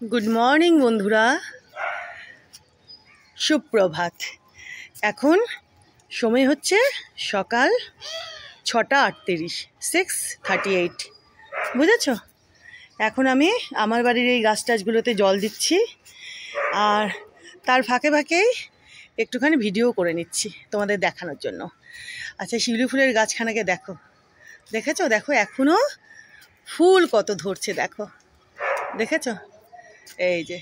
Good morning बंधुरा सुप्रभात। এখন সময় হচ্ছে সকাল 6টা 38 6:38 বুঝেছো। এখন আমি আমার বাড়ির এই গাছ টাছগুলোতে জল দিচ্ছি আর তার ফাঁকে ফাঁকেই একটুখানি ভিডিও করে নিচ্ছি তোমাদের দেখানোর জন্য। আচ্ছা, শিউলি ফুলের গাছখানাকে দেখো, দেখেছো? দেখো এখনো ফুল কত ধরছে, দেখো দেখেছো? এই যে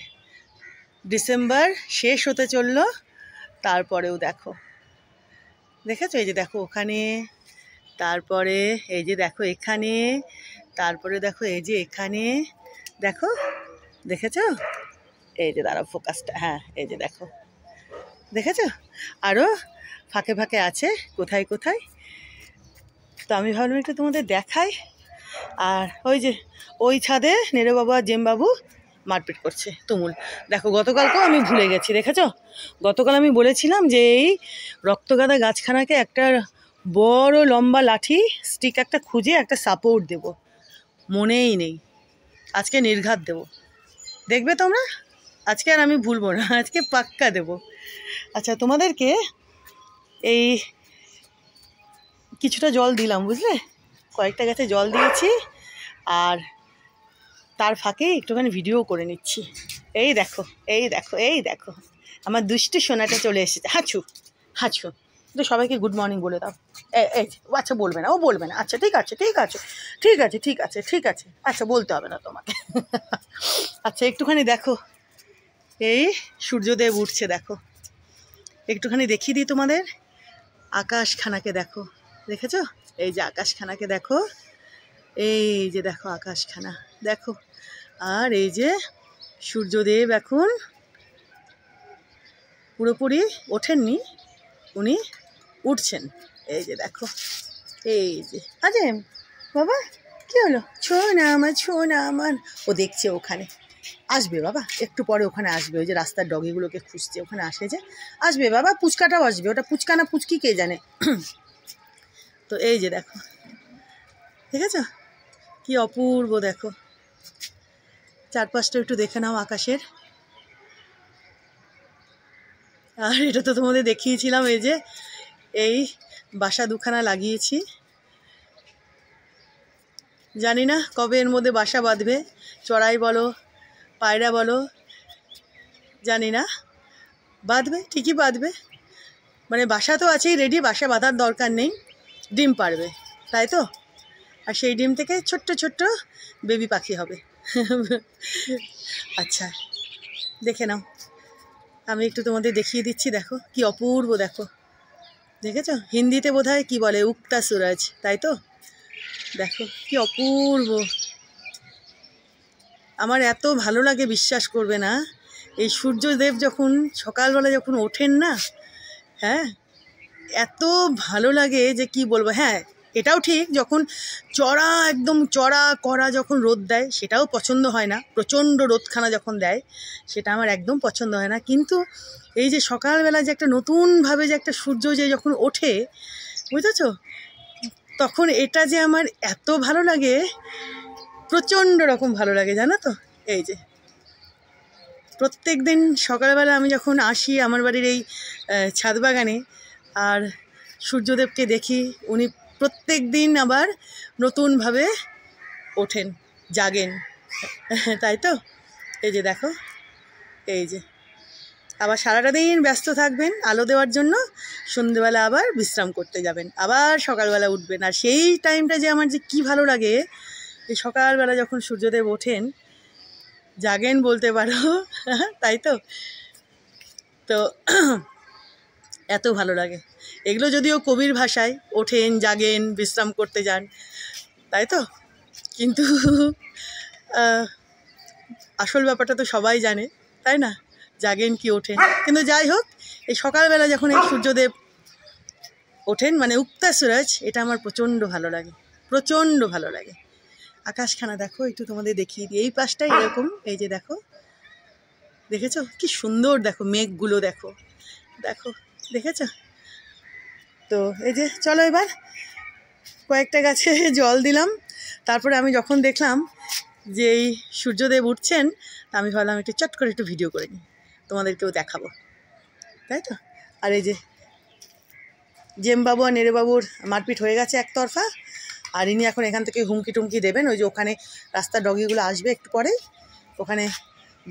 ডিসেম্বর শেষ হতে চললো, তারপরেও দেখো, দেখেছো? এই যে দেখো ওখানে, তারপরে এই যে দেখো এখানে, তারপরে দেখো এই যে এখানে, দেখো দেখেছো? এই যে দাঁড়াও ফোকাসটা, হ্যাঁ এই যে দেখো, দেখেছো? আরও ফাঁকে ফাঁকে আছে কোথায় কোথায়। তো আমি ভাবলাম একটু তোমাদের দেখাই। আর ওই যে ওই ছাদে নেড়ে বাবু আর জেম বাবু মারপিট করছে তুমুল। দেখো গতকালকেও আমি ভুলে গেছি, দেখেছো? গতকাল আমি বলেছিলাম যে এই রক্তগাঁদা গাছখানাকে একটা বড় লম্বা লাঠি স্টিক একটা খুঁজে একটা সাপোর্ট দেব, মনেই নেই। আজকে নির্ঘাত দেব, দেখবে তোমরা। আজকে আর আমি ভুলবো না, আজকে পাক্কা দেব। আচ্ছা, তোমাদেরকে এই কিছুটা জল দিলাম, বুঝলে? কয়েকটা গাছে জল দিয়েছি আর তার ফাঁকে একটুখানি ভিডিও করে নিচ্ছি। এই দেখো এই দেখো এই দেখো, আমার দুষ্টু সোনাটা চলে এসেছে। হাঁচু হাঁচু, তো সবাইকে গুড মর্নিং বলে দাও। এই আচ্ছা বলবে না, ও বলবে না। আচ্ছা ঠিক আছে ঠিক আছে ঠিক আছে ঠিক আছে ঠিক আছে, আচ্ছা বলতে হবে না তোমাকে। আচ্ছা একটুখানি দেখো, এই সূর্যদেব উঠছে, দেখো একটুখানি দেখিয়ে দিই তোমাদের। আকাশখানাকে দেখো, দেখেছো? এই যে আকাশখানাকে দেখো, এই যে দেখো আকাশখানা দেখো। আর এই যে সূর্যদেব এখন পুরোপুরি ওঠেননি, উনি উঠছেন। এই যে দেখো, এই যে আজে বাবা কি হলো? ছোনা আমার ছোনা আমার, ও দেখছে ওখানে আসবে বাবা, একটু পরে ওখানে আসবে। ওই যে রাস্তার ডগিগুলোকে খুঁজছে, ওখানে আসে যে আসবে বাবা। পুচকাটাও আসবে, ওটা পুচকা না পুচকি কে জানে। তো এই যে দেখো, ঠিক আছে? কি অপূর্ব দেখো, চারপাশটা একটু দেখে নাও আকাশের। আর এটা তো তোমাদের দেখিয়েছিলাম, এই যে এই বাসা দুখানা লাগিয়েছি, জানি না কবে এর মধ্যে বাসা বাঁধবে। চড়াই বলো পায়রা বলো, জানি না, বাঁধবে ঠিকই বাঁধবে। মানে বাসা তো আছেই রেডি, বাসা বাঁধার দরকার নেই, ডিম পারবে, তাই তো? আর সেই ডিম থেকে ছোট্ট ছোট্ট বেবি পাখি হবে। আচ্ছা দেখে নাও, আমি একটু তোমাদের দেখিয়ে দিচ্ছি। দেখো কি অপূর্ব, দেখো দেখেছো? হিন্দিতে বোধহয় কি বলে, উগতা সুরজ, তাই তো? দেখো কি অপূর্ব। আমার এত ভালো লাগে, বিশ্বাস করবে না, এই সূর্যদেব যখন সকালবেলা যখন ওঠেন না, হ্যাঁ এত ভালো লাগে যে কি বলবো। হ্যাঁ এটাও ঠিক, যখন চড়া একদম চড়া করা যখন রোদ দেয় সেটাও পছন্দ হয় না, প্রচণ্ড রোদখানা যখন দেয় সেটা আমার একদম পছন্দ হয় না। কিন্তু এই যে সকালবেলা যে একটা নতুনভাবে যে একটা সূর্য যে যখন ওঠে, বুঝেছ, তখন এটা যে আমার এত ভালো লাগে, প্রচণ্ড রকম ভালো লাগে, জানো তো? এই যে প্রত্যেক দিন সকালবেলা আমি যখন আসি আমার বাড়ির এই ছাদ বাগানে আর সূর্যদেবকে দেখি, উনি প্রত্যেক দিন আবার নতুনভাবে ওঠেন, জাগেন, তাই তো? এই যে দেখো, এই যে আবার সারাটা দিন ব্যস্ত থাকবেন আলো দেওয়ার জন্য, সন্ধ্যেবেলা আবার বিশ্রাম করতে যাবেন, আবার সকালবেলা উঠবেন। আর সেই টাইমটা যে আমার যে কী ভালো লাগে, এই সকালবেলা যখন সূর্যদেব ওঠেন, জাগেন বলতে পারো, তাই তো? তো এত ভালো লাগে এগুলো, যদিও কবির ভাষায়, ওঠেন জাগেন বিশ্রাম করতে যান, তাই তো? কিন্তু আসল ব্যাপারটা তো সবাই জানে, তাই না? জাগেন কি ওঠেন। কিন্তু যাই হোক, এই সকালবেলা যখন এই সূর্যদেব ওঠেন, মানে উগতা সুরজ, এটা আমার প্রচণ্ড ভালো লাগে, প্রচণ্ড ভালো লাগে। আকাশখানা দেখো, একটু তোমাদের দেখিয়ে দিই। এই পাশটাই এরকম, এই যে দেখো, দেখেছো কি সুন্দর? দেখো মেঘগুলো দেখো, দেখো দেখেছো তো? এই যে চলো এবার কয়েকটা গাছে জল দিলাম, তারপরে আমি যখন দেখলাম যে এই সূর্যদেব উঠছেন, আমি ভাবলাম একটু চট করে একটু ভিডিও করে নিই, তোমাদেরকেও দেখাবো, তাই তো। আর এই যে জেমবাবু আর নেড়েবাবুর মারপিট হয়ে গেছে একতরফা, আর ইনি এখন এখান থেকে হুমকি টুমকি দেবেন। ওই যে ওখানে রাস্তার ডগিগুলো আসবে একটু পরেই, ওখানে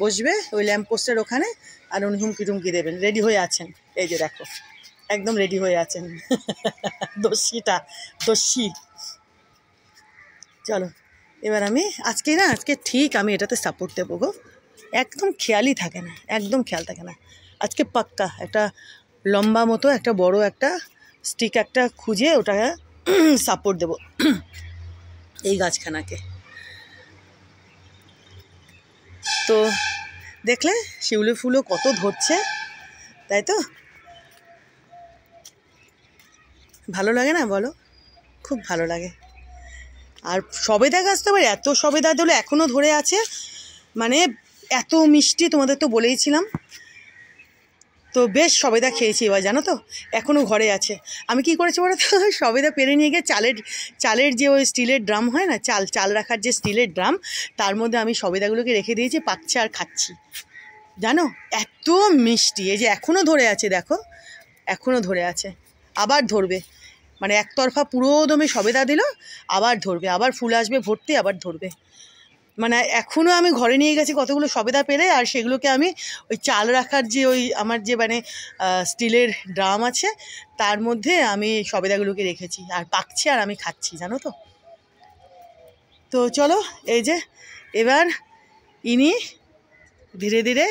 বসবে ওই ল্যাম্প পোস্টের ওখানে, আর উনি হুমকি টুমকি দেবেন। রেডি হয়ে আছেন, এই যে দেখো একদম রেডি হয়ে আছেন। দস্যি। চলো এবার আমি আজকে ঠিক আমি এটাতে সাপোর্ট দেবো গো, একদম খেয়ালই থাকে না, একদম খেয়াল থাকে না। আজকে পাক্কা একটা লম্বা মতো একটা বড় একটা স্টিক একটা খুঁজে ওটা সাপোর্ট দেবো এই গাছখানাকে। তো দেখলে শিউলি ফুলও কত ধরছে, তাই তো। ভালো লাগে না বলো, খুব ভালো লাগে। আর সবেদা গাছ তো আবার এত সবেদা দিল, এখনও ধরে আছে, মানে এত মিষ্টি, তোমাদের তো বলেইছিলাম। তো বেশ সবেদা খেয়েছি এবার, জানো তো, এখনও ঘরে আছে। আমি কি করেছি বলো তো, সবেদা পেরে নিয়ে গিয়ে চালের যে ওই স্টিলের ড্রাম হয় না, চাল রাখার যে স্টিলের ড্রাম, তার মধ্যে আমি সবেদাগুলোকে রেখে দিয়েছি, পাকছে আর খাচ্ছি। জানো এত মিষ্টি, এই যে এখনও ধরে আছে, দেখো এখনও ধরে আছে, আবার ধরবে। মানে একতরফা পুরো দমে সবেদা দিল, আবার ধরবে, আবার ফুল আসবে ভর্তি, আবার ধরবে। মানে এখনও আমি ঘরে নিয়ে গেছি কতগুলো সবেদা পেরে, আর সেগুলোকে আমি ওই চাল রাখার যে ওই আমার যে মানে স্টিলের ড্রাম আছে, তার মধ্যে আমি সবেদাগুলোকে রেখেছি, আর পাকছে আর আমি খাচ্ছি, জানো তো। তো চলো এই যে এবার ইনি ধীরে ধীরে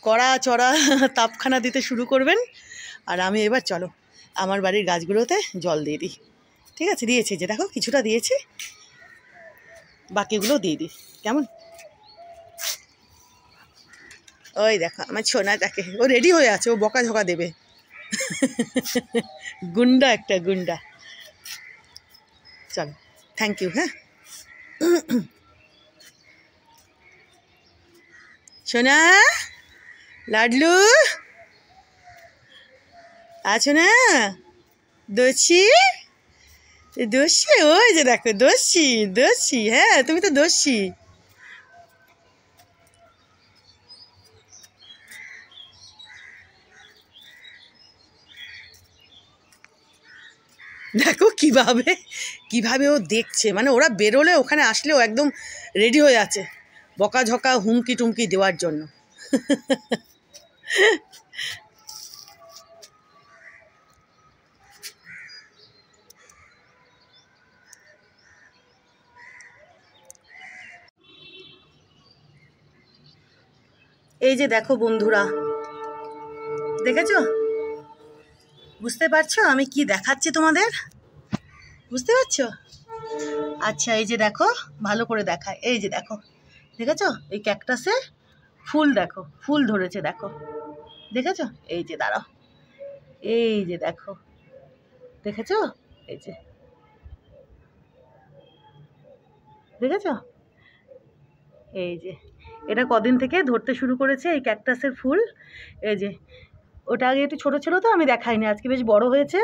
কড়া চড়া তাপখানা দিতে শুরু করবেন, আর আমি এবার চলো আমার বাড়ির গাছগুলোতে জল দিয়ে দিই। ঠিক আছে, দিয়েছি যে দেখো কিছুটা দিয়েছি, বাকিগুলো দিয়ে দিই কেমন। ওই দেখো আমার ছোনাটাকে, ও রেডি হয়ে আছে, ও বকাঝকা দেবে। গুন্ডা একটা গুন্ডা। চলো, থ্যাংক ইউ। হ্যাঁ সোনা, লাডলু আছো না? দোষী, দোষী, ওই যে দেখো দোষী, হ্যাঁ তুমি তো দোষী। দেখো কিভাবে ও দেখছে, মানে ওরা বেরোলে ওখানে আসলেও একদম রেডি হয়ে আছে বকাঝকা হুমকি টুমকি দেওয়ার জন্য। এই যে দেখো বন্ধুরা, দেখেছো, বুঝতে পারছো আমি কি দেখাচ্ছি তোমাদের, বুঝতে পারছো? আচ্ছা এই যে দেখো, ভালো করে দেখায়, এই যে দেখো, দেখেছো এই ক্যাকটাসে ফুল, দেখো ফুল ধরেছে, দেখো দেখেছো, এই যে দাঁড়াও, এই যে দেখো, দেখেছো, এই যে দেখেছো, এই যে এটা কদিন থেকে ধরতে শুরু করেছে এই ক্যাকটাসের ফুল। এই যে ওটা আগে একটু ছোট ছিল তো আমি দেখাইনি, আজকে বেশ বড় হয়েছে,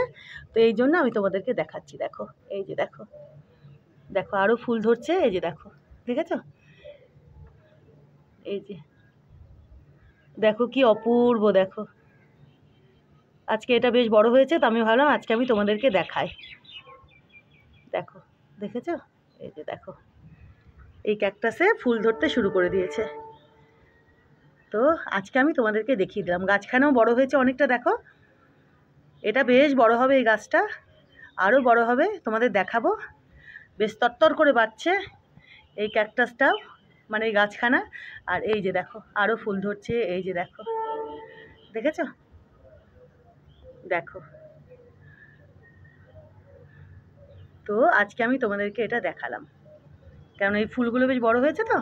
তো এই জন্য আমি তোমাদেরকে দেখাচ্ছি। দেখো এই যে দেখো, দেখো আরও ফুল ধরছে, এই যে দেখো, দেখেছো, এই যে দেখো কি অপূর্ব, দেখো আজকে এটা বেশ বড় হয়েছে, তো আমি ভাবলাম আজকে আমি তোমাদেরকে দেখাই। দেখো দেখেছো, এই যে দেখো এই ক্যাকটাসে ফুল ধরতে শুরু করে দিয়েছে, তো আজকে আমি তোমাদেরকে দেখিয়ে দিলাম। গাছখানাও বড় হয়েছে অনেকটা, দেখো এটা বেশ বড় হবে, এই গাছটা আরও বড় হবে, তোমাদের দেখাবো। বেশ তরতর করে বাড়ছে এই ক্যাকটাসটাও, মানে এই গাছখানা। আর এই যে দেখো আরও ফুল ধরছে, এই যে দেখো, দেখেছো, দেখো। তো আজকে আমি তোমাদেরকে এটা দেখালাম, কারণ এই ফুলগুলো বেশ বড় হয়েছে, তো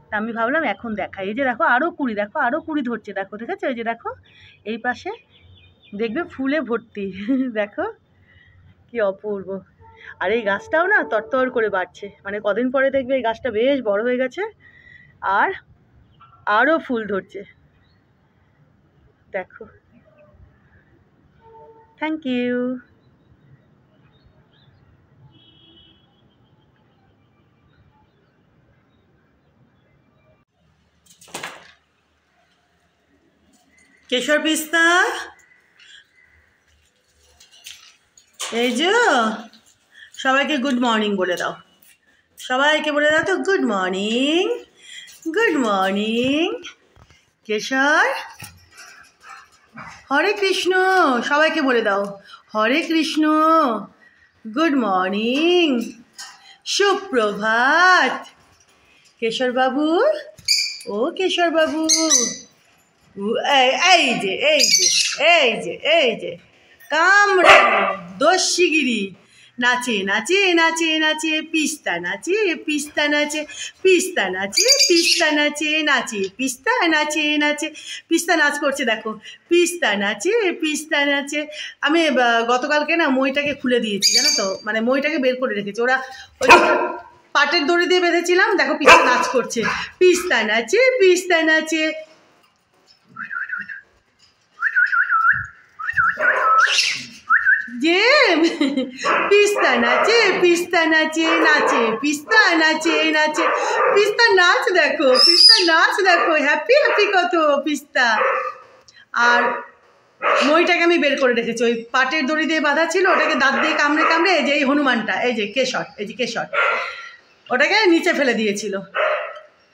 তা আমি ভাবলাম এখন দেখাই। এই যে দেখো আরও কুড়ি, দেখো আরও কুড়ি ধরছে, দেখো দেখেছো, এই যে দেখো এই পাশে দেখবে ফুলে ভর্তি। দেখো কি অপূর্ব। আর এই গাছটাও না তরতর করে বাড়ছে, মানে কদিন পরে দেখবে এই গাছটা বেশ বড় হয়ে গেছে, আর আরও ফুল ধরছে, দেখো। Thank you. কেশর পিস্তা এই যে সবাইকে গুড মর্নিং বলে দাও, সবাইকে বলে দাও তো গুড মর্নিং, গুড মর্নিং। কেশর হরে কৃষ্ণ, সবাইকে বলে দাও হরে কৃষ্ণ, গুড মর্নিং, সুপ্রভাত। কেশর বাবু, ও কেশর বাবু, এই যে এই যে এই যে এই যে কামড়ানো দস্যিগিরি, নাচে নাচে নাচে নাচে পিস্তা নাচে, পিস্তা নাচে, পিস্তা নাচে, পিস্তা নাচে, নাচে পিস্তা নাচে নাচে, পিস্তা নাচ করছে দেখো, পিস্তা নাচে, পিস্তা নাচে। আমি গতকালকে না মইটাকে খুলে দিয়েছি জানো তো, মানে মইটাকে বের করে রেখেছি, ওরা ওই পাটের দড়ি দিয়ে বেঁধেছিলাম, দেখো পিস্তা নাচ করছে, পিস্তা নাচে, পিস্তা নাচে। যে পিস্তা নাচে, পিস্তা নাচে, নাচে পিস্তা নাচে নাচে, পিস্তা নাচ দেখো, পিস্তা নাচ দেখো, হ্যাপি হ্যাপি কত পিস্তা। আর মইটাকে আমি বের করে রেখেছি, ওই পাটের দড়ি দিয়ে বাঁধা ছিল, ওটাকে দাঁত দিয়ে কামড়ে কামড়ে, এই যে এই হনুমানটা, এই যে কেশর, এই যে কেশর, ওটাকে নিচে ফেলে দিয়েছিল।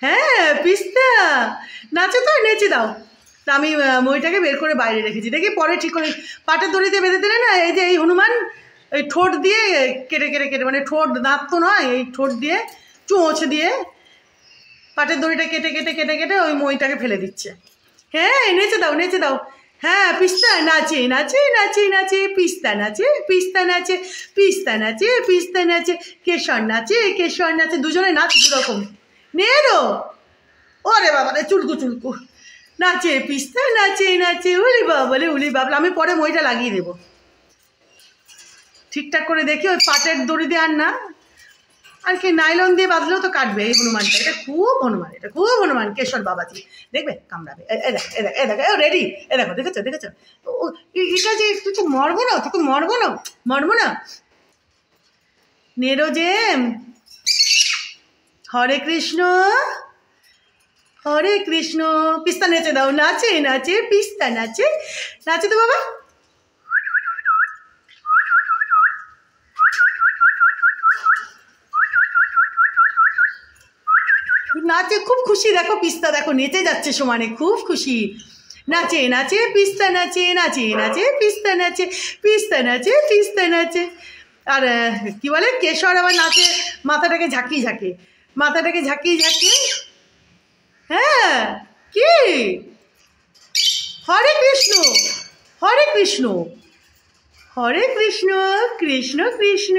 হ্যাঁ পিস্তা নাচে তো, নেচে দাও। তা আমি মইটাকে বের করে বাইরে রেখেছি, দেখি পরে ঠিক করে পাটের দড়িতে বেঁধে দিলে না, এই যে এই হনুমান এই ঠোঁট দিয়ে কেটে কেটে কেটে, মানে ঠোঁট দাঁত তো নয়, এই ঠোঁট দিয়ে চোঁচ দিয়ে পাটের দড়িটা কেটে কেটে কেটে কেটে ওই মইটাকে ফেলে দিচ্ছে। হ্যাঁ নেচে দাও, নেচে দাও। হ্যাঁ পিস্তা নাচে নাচে নাচে নাচে, পিস্তা নাচে, পিস্তা নাচে, পিস্তা নাচে, পিস্তা নাচে, কেশর নাচে, কেশর নাচে, দুজনে নাচ দুরকম। নেরো ওরে বাবা রে, চুলকু চুলকু নাচে পিস্তা নাচে নাচে, উলি বাবলে উলি বাবলে। আমি পরে মইটা লাগিয়ে দেবো ঠিকঠাক করে, দেখি ওই পাটের দড়ি দিয়ে আর না, আর কি নাইলন দিয়ে বাঁধলেও তো কাটবে এই হনুমানটা। এটা খুব হনুমান, এটা খুব হনুমান কেশর বাবাজি, দেখবে কামড়াবে। এ দেখো রেডি, এ দেখো, দেখেছো দেখেছো, এটা যে কিছু মরবো না, তোকে মরবো না, মরবো না। নেরো জেম, হরে কৃষ্ণ, হরে কৃষ্ণ। পিস্তা নেচে দাও, নাচে নাচে পিস্তা নাচে, নাচে তো বাবা। নাচে খুব খুশি, দেখো পিস্তা দেখো নেচে যাচ্ছে সমানে, খুব খুশি। নাচে নাচে পিস্তা নাচে, নাচে নাচে পিস্তা নাচে, পিস্তা নাচে, পিস্তা নাচে। আর কি বলে কেশর আবার নাচে মাথাটাকে ঝাঁকিয়ে ঝাঁকে, মাথাটাকে ঝাঁকিয়ে ঝাঁকিয়ে। হ্যাঁ কি হরে কৃষ্ণ, হরে কৃষ্ণ, হরে কৃষ্ণ, কৃষ্ণ কৃষ্ণ।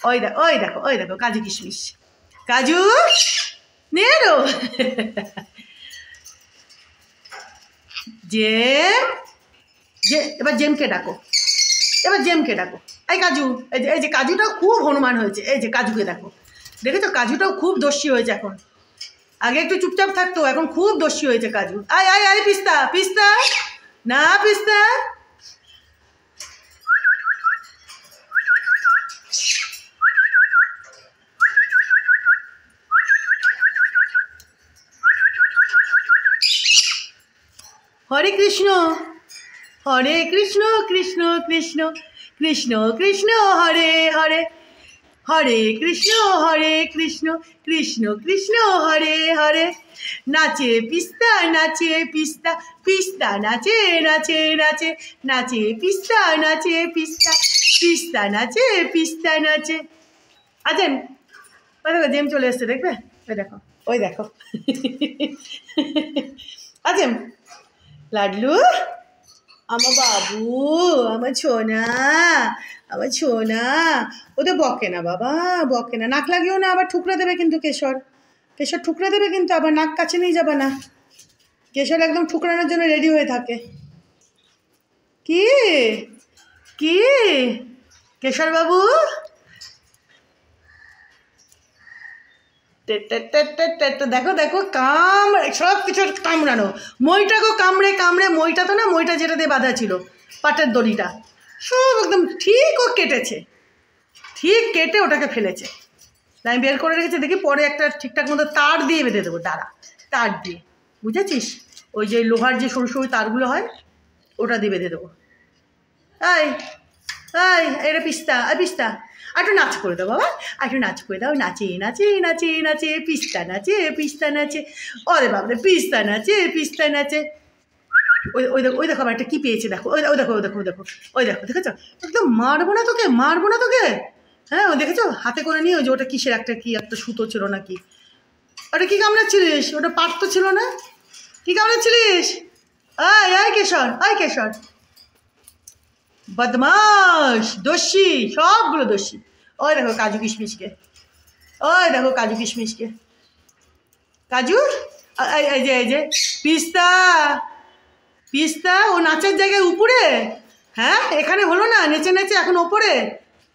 ওই দেখো ওই দেখো ওই দেখো কাজু কিশমিশ, কাজু নেরো। জেম, যে এবার জেমকে ডাকো, এবার জেমকে ডাকো। এই কাজু, এই যে কাজুটাও খুব হনুমান হয়েছে, এই যে কাজুকে দেখো, দেখেছো কাজুটাও খুব দস্যি হয়েছে এখন, আগে একটু চুপচাপ থাকতো, এখন খুব দস্যি হয়েছে কাজু। আয় আয় আয় পিস্তা, পিস্তা না পিস্তা। হরে কৃষ্ণ, হরে কৃষ্ণ, কৃষ্ণ কৃষ্ণ, কৃষ্ণ কৃষ্ণ, হরে হরে, হরে কৃষ্ণ, হরে কৃষ্ণ, কৃষ্ণ কৃষ্ণ, হরে হরে। নাচে পিস্তা, নাচে পিস্তা, পিস্তা নাচে নাচে নাচে, নাচে পিস্তা, নাচে পিস্তা, পিস্তা নাচে, পিস্তা নাচে। আজেম, ওই দেখো জেম চলে এসছে, দেখবে ওই দেখো, ওই দেখো। আজেম লাডলু, আমার বাবু, আমার ছোনা, আমার ছোনা। ওদের বকে না বাবা, বকে না, নাক লাগিও না, আবার ঠুকরে দেবে কিন্তু কেশর, কেশর ঠুকরে দেবে কিন্তু, আবার নাক কাছে নিয়ে যাবে না, কেশর একদম ঠুকরানোর জন্য রেডি হয়ে থাকে। কি কি কেশর বাবু, দেখো দেখো কামড়ে, সব কিছু কামড়ানো, মইটাকেও কামড়ে কামড়ে, মইটা তো না, মইটা যেটা দিয়ে বাঁধা ছিল পাটের দড়িটা, সব একদম ঠিক ও কেটেছে, ঠিক কেটে ওটাকে ফেলেছে। আমি বের করে রেখেছি, দেখি পরে একটা ঠিকঠাক মতো তার দিয়ে বেঁধে দেবো, দাঁড়া তার দিয়ে, বুঝেছিস, ওই যে লোহার যে সরু সরু তারগুলো হয় ওটা দিয়ে বেঁধে দেবো। এই এই এটা পিস্তা, পিস্তা একটু নাচ করে দাও বাবা, একটু নাচ করে দাও। নাচে নাচে নাচে নাচে পিস্তা নাচে, পিস্তা নাচে। ওরে বাবরে, পিস্তা নাচে, পিস্তা নাচে। ওই ওই দেখো, ওই দেখো আমার একটা কী পেয়েছে দেখো। ওই দেখো, ওই দেখো, ওই দেখো, ওই দেখো, দেখেছো? একদম মারবো না তোকে, মারবো না তোকে। হ্যাঁ ওই দেখেছো হাতে করে নিয়ে, ওই যে ওটা কিসের একটা কি একটা সুতো ছিল নাকি, ওটা কী কামড়াচ্ছিলিস? ওটা পাট তো ছিল না, কী কামড়াচ্ছিলিস? আয় আয় কেশর, আয় কেশর। বদমাস, দোষী, সবগুলো দোষী। ওই দেখো কাজু কিশমিশকে, ওই দেখো কাজু কিশমিশকে, কাজু। এই যে, এই যে পিস্তা, পিস্তা ও নাচের জায়গায় উপরে। হ্যাঁ এখানে হলো না, নেচে নেচে এখন ওপরে।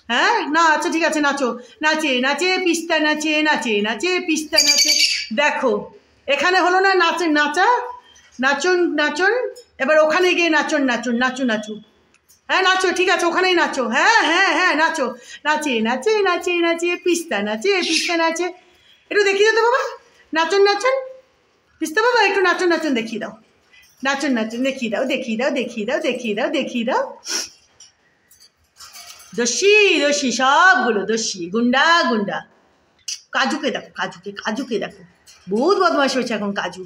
হ্যাঁ না, আচ্ছা ঠিক আছে, নাচো। নাচে নাচে পিস্তা নাচে, নাচে নাচে পিস্তা নাচে। দেখো এখানে হলো না নাচে, নাচা, নাচুন নাচুন। এবার ওখানে গিয়ে নাচুন, নাচুন, নাচু নাচু। হ্যাঁ নাচো, ঠিক আছে, ওখানেই নাচো। হ্যাঁ হ্যাঁ হ্যাঁ নাচো। নাচে নাচে নাচে নাচে পিস্তা নাচে, পিস্তা নাচে। একটু দেখিয়ে দাও তো বাবা, নাচুন নাচুন। পিস্তা বাবা একটু নাচুন নাচুন দেখিয়ে দাও। নাচুন নাচুন দেখিয়ে দাও, দেখিয়ে দাও, দেখিয়ে দাও, দেখিয়ে দাও, দেখিয়ে দাও। দোষী দোষী, সবগুলো দোষী, গুন্ডা গুন্ডা। কাজুকে দেখো, কাজুকে, কাজুকে দেখো, বহুত বদমাশ হয়েছে এখন কাজু।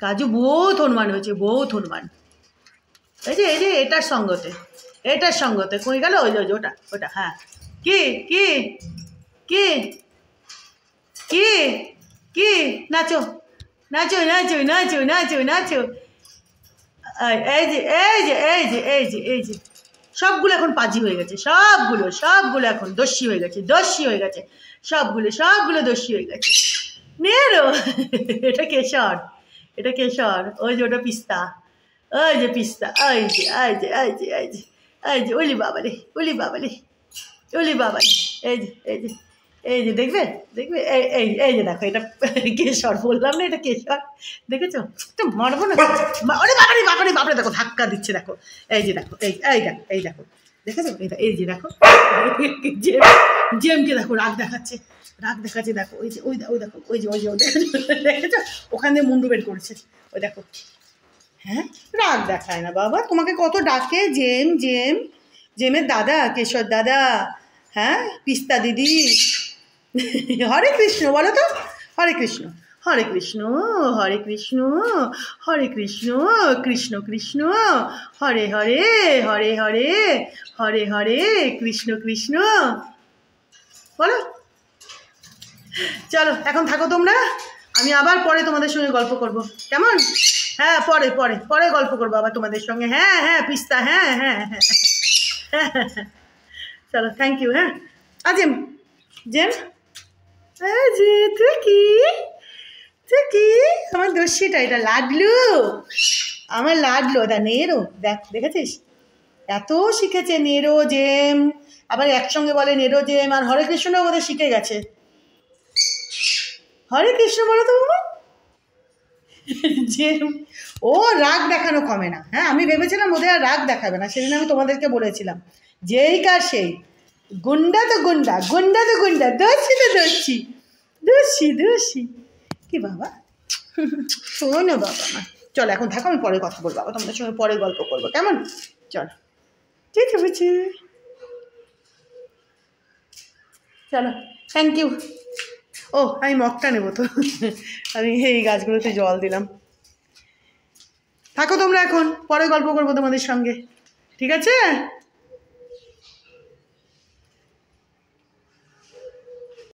কাজু বহুত হনুমান হয়েছে, বহুত হনুমান। এই যে, এই যে এটার সঙ্গতে, এটার সঙ্গতে কই গেল? ওই যে ওটা, ওটা। হ্যাঁ কি কি কি কি কি? নাচো নাচো নাচো নাচো নাচো নাচো। এই যে, এই যে, এই যে, এই যে, এই যে সবগুলো এখন পাজি হয়ে গেছে, সবগুলো, সবগুলো এখন দোষী হয়ে গেছে, দোষী হয়ে গেছে সবগুলো, সবগুলো দোষী হয়ে গেছে। নেরো, এটা কেশর, এটা কেশর। ওই যে ওটা পিস্তা, ওই যে পিস্তা, এই যে, এই যে, এই যে, এই যে, এই যে। ওলি বাবারে, ওলি বাবারে, ওলি বাবারে। এই যে, এই যে, এই যে দেখবে, দেখবে, এই এই এই যে দেখো, এটা কেশর, বললাম না এটা কেশর। দেখেছো? এটা মারবো না। ওরে বাবারে, বাবারে, বাবারে, দেখো ধাক্কা দিচ্ছে, দেখো। এই যে দেখো, এই এই দেখো, এই দেখো, দেখেছো? এই যে দেখো, জেমকে দেখো রাগ দেখাচ্ছে, রাগ দেখাচ্ছে। দেখো ওই যে, ওই ওই দেখো, ওই যে, ওই যে, দেখেছো? ওখান দিয়ে মুন্ডু বের করেছে, ওই দেখো। হ্যাঁ রাগ দেখায় না বাবা, তোমাকে কত ডাকে জেম, জেম, জেমের দাদা, কেশর দাদা। হ্যাঁ পিস্তা দিদি। হরে কৃষ্ণ বলো তো, হরে কৃষ্ণ, হরে কৃষ্ণ, হরে কৃষ্ণ, হরে কৃষ্ণ, কৃষ্ণ কৃষ্ণ, হরে হরে, হরে হরে, হরে হরে, কৃষ্ণ কৃষ্ণ বলো। চলো এখন থাকো তোমরা, আমি আবার পরে তোমাদের সঙ্গে গল্প করব, কেমন? হ্যাঁ পরে পরে পরে গল্প করবো আবার তোমাদের সঙ্গে। হ্যাঁ হ্যাঁ পিস্তা, হ্যাঁ হ্যাঁ হ্যাঁ। চলো, থ্যাংক ইউ। হ্যাঁ আজিম, জেম, জি তুই কি, তুই কি? আমার দোষীটা, এটা লাডলু, আমার লাডলু। ওটা নেরো, দেখ, দেখেছিস? এত শিখেছে নেরো জেম, আবার একসঙ্গে বলে নেরো জেম। আর হরে কৃষ্ণ বোধহয় শিখে গেছে। হরে কৃষ্ণ বলো তো বাবা। জেম, ও রাগ দেখানো কমে না। হ্যাঁ আমি ভেবেছিলাম ওদের আর রাগ দেখাবে না, সেদিন আমি তোমাদেরকে বলেছিলাম যেই কার সেই, গুন্ডা তো গুন্ডা, গুন্ডা তো গুন্ডা, দোষী তো দোষী, দোষী দোষী। কি বাবা, শোনো বাবা আমার। চলো এখন থাকো, আমি পরে কথা বলবো, বাবা তোমাদের সঙ্গে পরে গল্প করবো, কেমন? চলো, ঠিক আছে, চলো, থ্যাংক ইউ। ও আমি মগটা নেবো তো, আমি এই গাছগুলোতে জল দিলাম। থাকো তোমরা এখন, পরে গল্প করবো তোমাদের সঙ্গে, ঠিক আছে?